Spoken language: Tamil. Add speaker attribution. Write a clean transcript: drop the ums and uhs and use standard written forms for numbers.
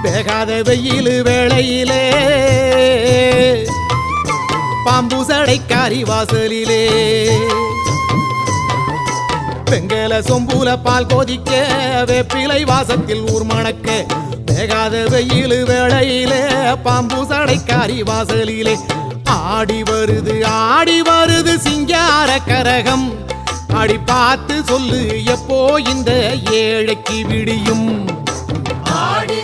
Speaker 1: வேகாத வெயில் வேளையிலே பாம்பு சடைக்காரி வாசலிலே வெங்கல சொம்புல பால் கொதிக்க வேப்பிலை வாசத்தில் ஊர் மணக்க வேகாத வெயில் வேளையிலே பாம்பு சடைக்காரி வாசலிலே ஆடி வருது சிங்கார கரகம் அடி பார்த்து சொல்லு எப்போ இந்த ஏழைக்கு விடியும்
Speaker 2: ஆடி